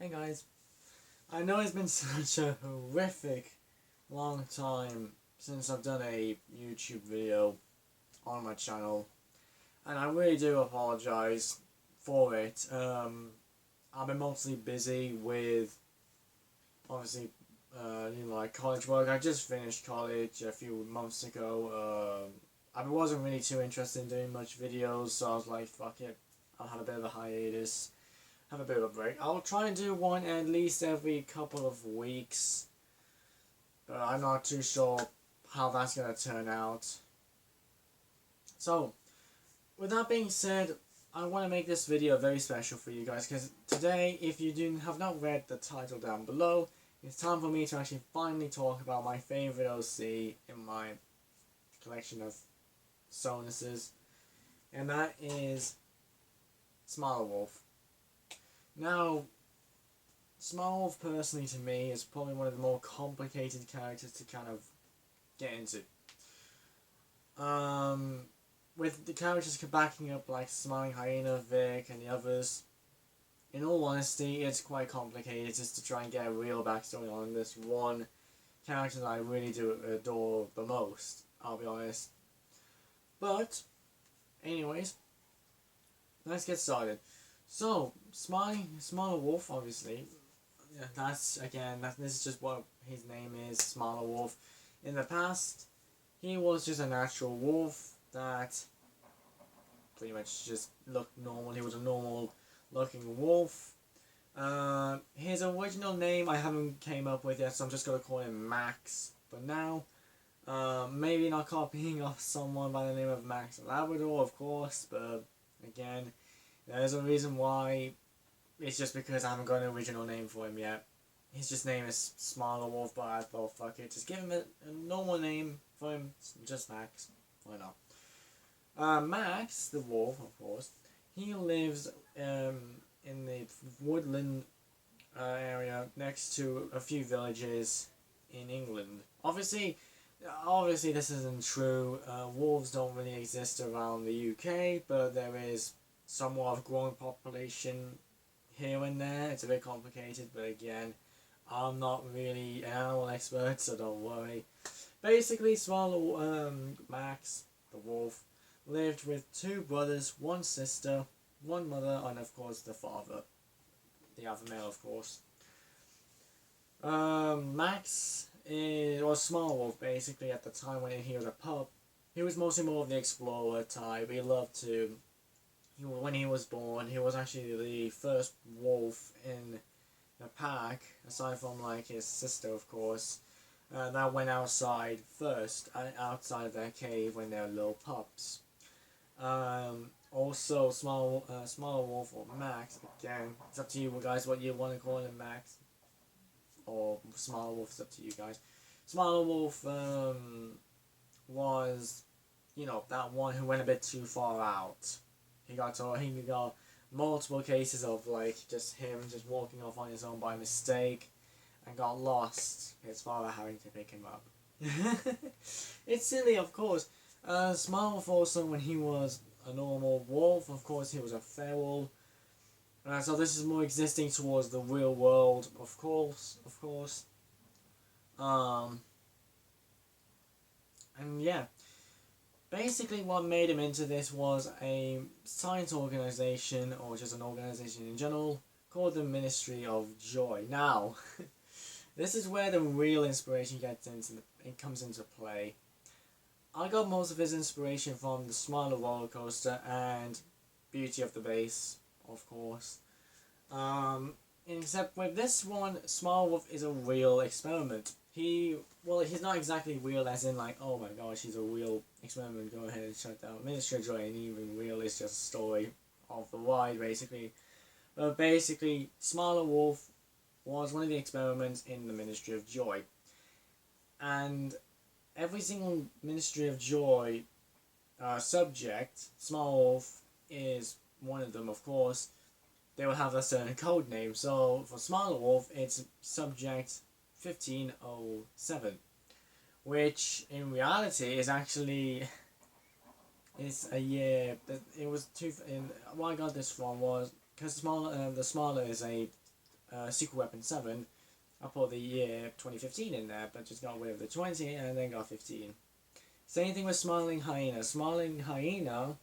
Hey guys, I know it's been such a horrific long time since I've done a YouTube video on my channel, and I really do apologize for it. I've been mostly busy with, obviously, like college work. I just finished college a few months ago. I wasn't really too interested in doing much videos, so I was like, fuck it, I'll have a bit of a hiatus. Have a bit of a break. I'll try and do one at least every couple of weeks, but I'm not too sure how that's going to turn out. So, with that being said, I want to make this video very special for you guys, because today, if you have not read the title down below, it's time for me to actually finally talk about my favorite OC in my collection of Sonuses, and that is Smaller Wolf. Now, Smaller Wolf personally to me is probably one of the more complicated characters to kind of get into. With the characters backing up like Smiling Hyena, Vic, and the others, in all honesty, it's quite complicated just to try and get a real backstory on this one character that I really do adore the most, I'll be honest. But, anyways, let's get started. So, Smaller Wolf, obviously, this is just what his name is, Smaller Wolf. In the past, he was just a natural wolf that pretty much just looked normal. He was a normal looking wolf. His original name I haven't came up with yet, so I'm just going to call him Max for now. Maybe not copying off someone by the name of Max Labrador, of course, but again, there's a reason why. It's just because I haven't got an original name for him yet. His just name is Smaller Wolf, but I thought, fuck it, just give him a normal name for him, just Max. Why not? Max, the wolf, of course, he lives in the woodland area next to a few villages in England. Obviously this isn't true. Wolves don't really exist around the UK, but there is somewhat of a growing population here and there. It's a bit complicated, but again, I'm not really an animal expert, so don't worry. Basically, Max, the wolf, lived with two brothers, one sister, one mother, and of course the father. The other male, of course. Max was Smaller Wolf, basically, at the time when he was a pup. He was mostly more of the explorer type. He loved to... when he was born, he was actually the first wolf in the pack, aside from like his sister, of course, that went outside first, outside of their cave when they were little pups. Also, Smaller Wolf, or Max, again, it's up to you guys what you want to call him, Max, or Smaller Wolf, it's up to you guys. Smaller Wolf was, that one who went a bit too far out. He got multiple cases of like just him just walking off on his own by mistake and got lost, his father having to pick him up. It's silly, of course. Smaller Wolf also, when he was a normal wolf, of course he was a feral. So this is more existing towards the real world, of course. And yeah. Basically, what made him into this was a science organization, or just an organization in general, called the Ministry of Joy. Now, this is where the real inspiration comes into play. I got most of his inspiration from the Smaller Roller Coaster and Beauty of the Bass, of course. Except with this one, Smaller Wolf is a real experiment. He's not exactly real as in like, oh my gosh, he's a real experiment, go ahead and shut down. Ministry of Joy ain't even real, it's just a story of the ride, basically. But basically, Smaller Wolf was one of the experiments in the Ministry of Joy. And every single Ministry of Joy subject, Smaller Wolf is one of them, of course. They will have a certain code name. So for Smaller Wolf, it's subject 1507, which in reality is actually a year. It was why I got this from was because the smaller is a Secret Weapon 7. I put the year 2015 in there, but just got rid of the 20 and then got 15. Same thing with Smiling Hyena. Smiling Hyena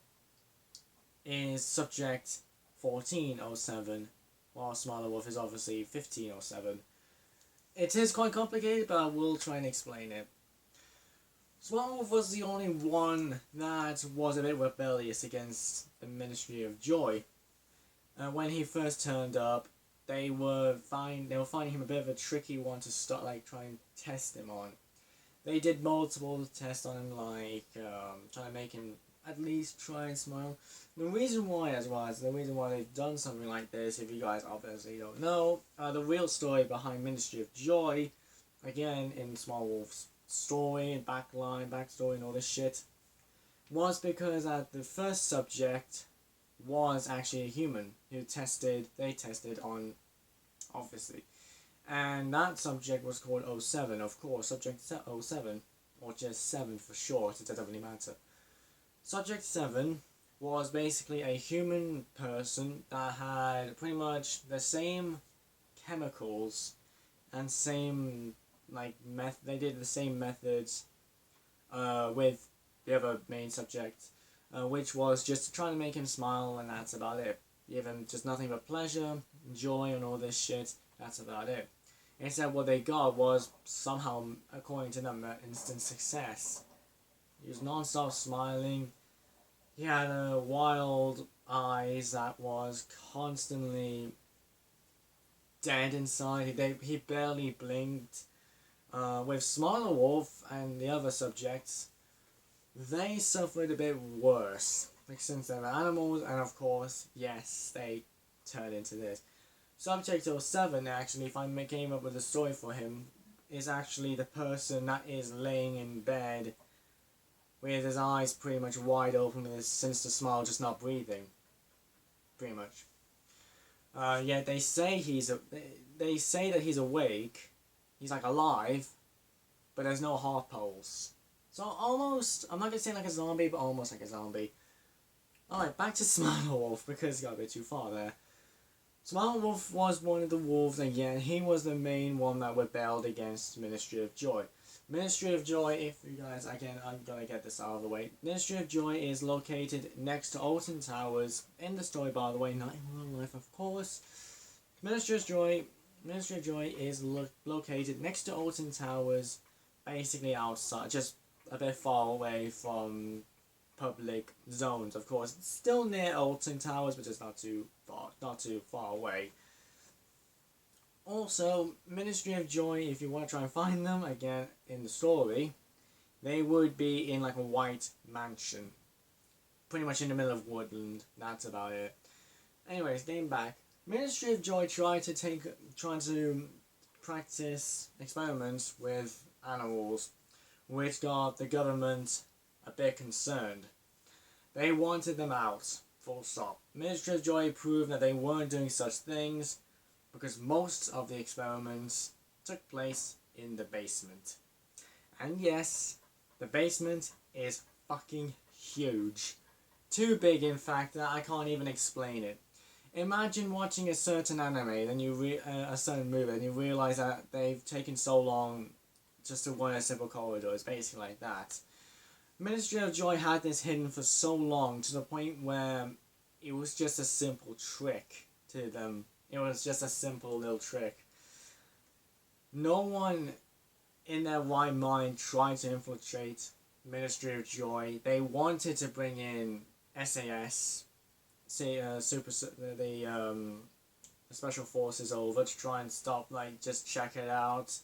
is subject 1407, while Smiler Wolf is obviously 1507. It is quite complicated, but I will try and explain it. Smiler Wolf was the only one that was a bit rebellious against the Ministry of Joy. When he first turned up, they were finding him a bit of a tricky one to start, try and test him on. They did multiple tests on him, trying to make him at least try and smile. The reason why they've done something like this, if you guys obviously don't know, the real story behind Ministry of Joy, again in Small Wolf's story, backstory and all this shit, was because the first subject was actually a human who they tested on, obviously. And that subject was called 07, of course, Subject 07, or just 7 for short, it doesn't really matter. Subject 7 was basically a human person that had pretty much the same chemicals and same, they did the same methods with the other main subject, which was just to try to make him smile, and that's about it. Give him just nothing but pleasure, joy, and all this shit, that's about it. Instead, what they got was somehow, according to them, an instant success. He was non-stop smiling. He had wild eyes that was constantly dead inside. He barely blinked. With Smiler Wolf and the other subjects, they suffered a bit worse. Since they were animals, and of course, yes, they turned into this. Subject 07, actually, if I came up with a story for him, is actually the person that is laying in bed with his eyes pretty much wide open with his sinister smile, just not breathing. Pretty much. Yet they say that he's awake, he's alive, but there's no heart pulse. So almost, I'm not going to say like a zombie, but almost like a zombie. Alright, back to Smiler Wolf, because he got a bit too far there. Smiler Wolf was one of the wolves again. He was the main one that rebelled against Ministry of Joy. Ministry of Joy, if you guys, again, I'm gonna get this out of the way. Ministry of Joy is located next to Alton Towers, in the story by the way, not in real life of course. Ministry of Joy is located next to Alton Towers, basically outside, just a bit far away from public zones, of course. It's still near Alton Towers, but just not too far away. Also, Ministry of Joy, if you want to try and find them, again, in the story, they would be in a white mansion. Pretty much in the middle of woodland, that's about it. Anyways, getting back. Ministry of Joy tried to practice experiments with animals, which got the government a bit concerned. They wanted them out, full stop. Ministry of Joy proved that they weren't doing such things because most of the experiments took place in the basement. And yes, the basement is fucking huge. Too big, in fact, that I can't even explain it. Imagine watching a certain anime, then a certain movie, and you realize that they've taken so long just to run a simple corridor. It's basically like that. Ministry of Joy had this hidden for so long, to the point where it was just a simple trick to them. It was just a simple little trick. No one in their right mind tried to infiltrate Ministry of Joy. They wanted to bring in SAS, the special forces over to try and stop, just check it out.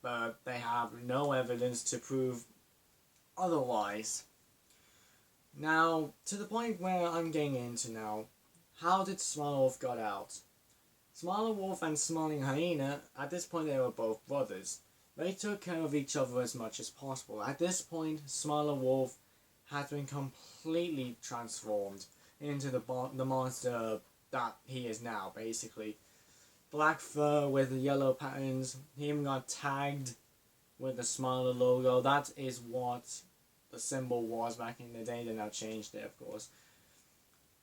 But they have no evidence to prove otherwise. Now, to the point where I'm getting into now, how did Smiler Wolf got out? Smiler Wolf and Smiling Hyena, at this point they were both brothers. They took care of each other as much as possible. At this point, Smiler Wolf had been completely transformed into the monster that he is now, basically. Black fur with the yellow patterns. He even got tagged with the Smiler logo. That is what the symbol was back in the day. They now changed it, of course.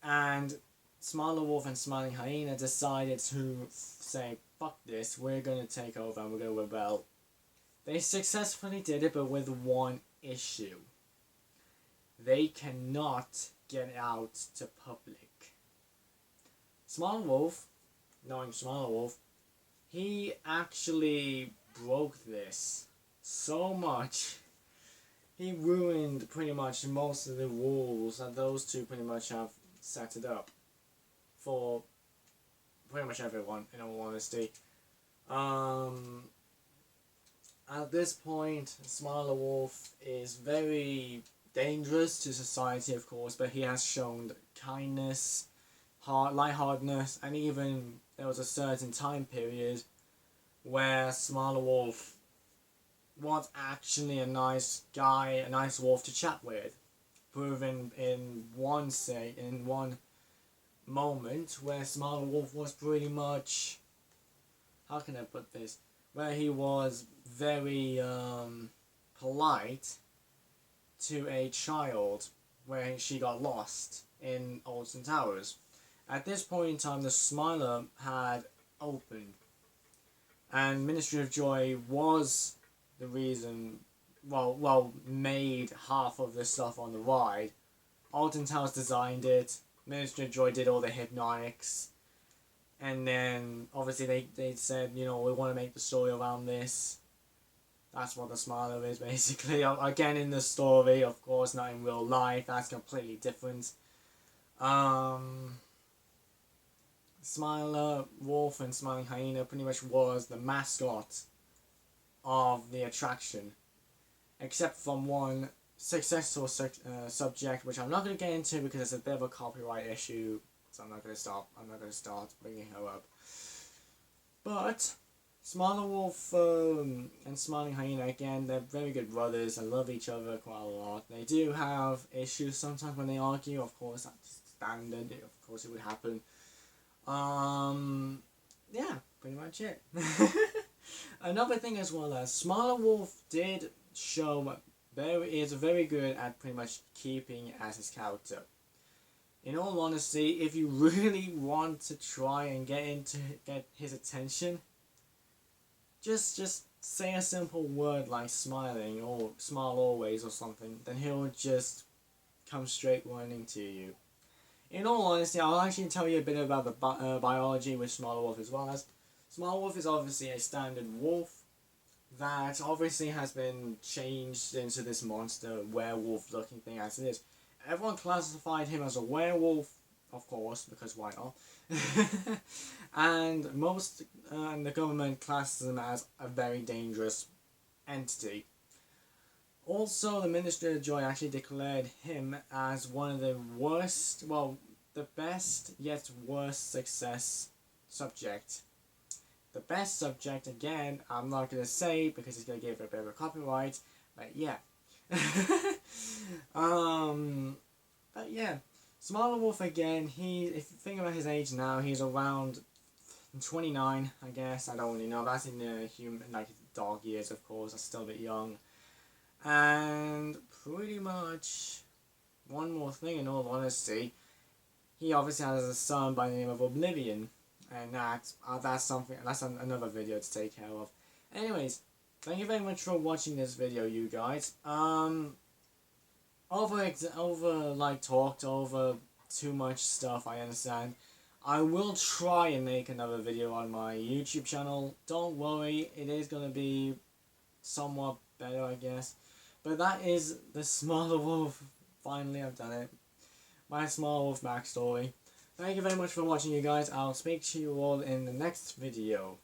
And Smiler Wolf and Smiling Hyena decided to, fuck this, we're gonna take over and we're gonna rebel. They successfully did it, but with one issue. They cannot get out to public. Smaller Wolf, knowing Smaller Wolf, he actually broke this so much. He ruined pretty much most of the rules that those two pretty much have set it up for pretty much everyone, in all honesty. At this point, Smaller Wolf is very dangerous to society, of course, but he has shown kindness, lightheartedness, and even there was a certain time period where Smaller Wolf was actually a nice guy, a nice wolf to chat with, proven in one moment where Smaller Wolf was pretty much, how can I put this, where he was very polite to a child where she got lost in Alton Towers. At this point in time, the Smiler had opened, and Ministry of Joy was the reason, made half of the stuff on the ride. Alton Towers designed it, Ministry of Joy did all the hypnotics, and then obviously they said, we want to make the story around this. That's what the Smiler is, basically. Again, in the story, of course, not in real life, that's completely different. Smiler Wolf and Smiling Hyena pretty much was the mascot of the attraction, except from one successful subject, which I'm not going to get into because it's a bit of a copyright issue, so I'm not going to start bringing her up. But Smaller Wolf and Smiling Hyena, again, they're very good brothers and love each other quite a lot. They do have issues sometimes when they argue, of course, that's standard, of course it would happen. Yeah, pretty much it. Another thing as well as Smaller Wolf did show is very good at pretty much keeping as his character. In all honesty, if you really want to try and get his attention, just say a simple word like smiling or smile always or something, then he'll just come straight running to you. In all honesty, I'll actually tell you a bit about the biology with Smaller Wolf as well. As Smaller Wolf is obviously a standard wolf that obviously has been changed into this monster werewolf looking thing as it is. Everyone classified him as a werewolf, of course, because why not? And the government classes him as a very dangerous entity. Also, the Ministry of Joy actually declared him as one of the worst, the best yet worst success subject. The best subject, again, I'm not going to say because it's going to give it a bit of a copyright, but yeah. But yeah, Smaller Wolf again, if you think about his age now, he's around 29, I guess, I don't really know, that's in the dog years, of course, that's still a bit young. And pretty much, one more thing in all honesty, he obviously has a son by the name of Oblivion, and that's another video to take care of. Anyways, thank you very much for watching this video, you guys. Talked over too much stuff, I understand. I will try and make another video on my YouTube channel. Don't worry, it is going to be somewhat better, I guess. But that is the Smaller Wolf. Finally, I've done it. My Smaller Wolf backstory. Thank you very much for watching, you guys. I'll speak to you all in the next video.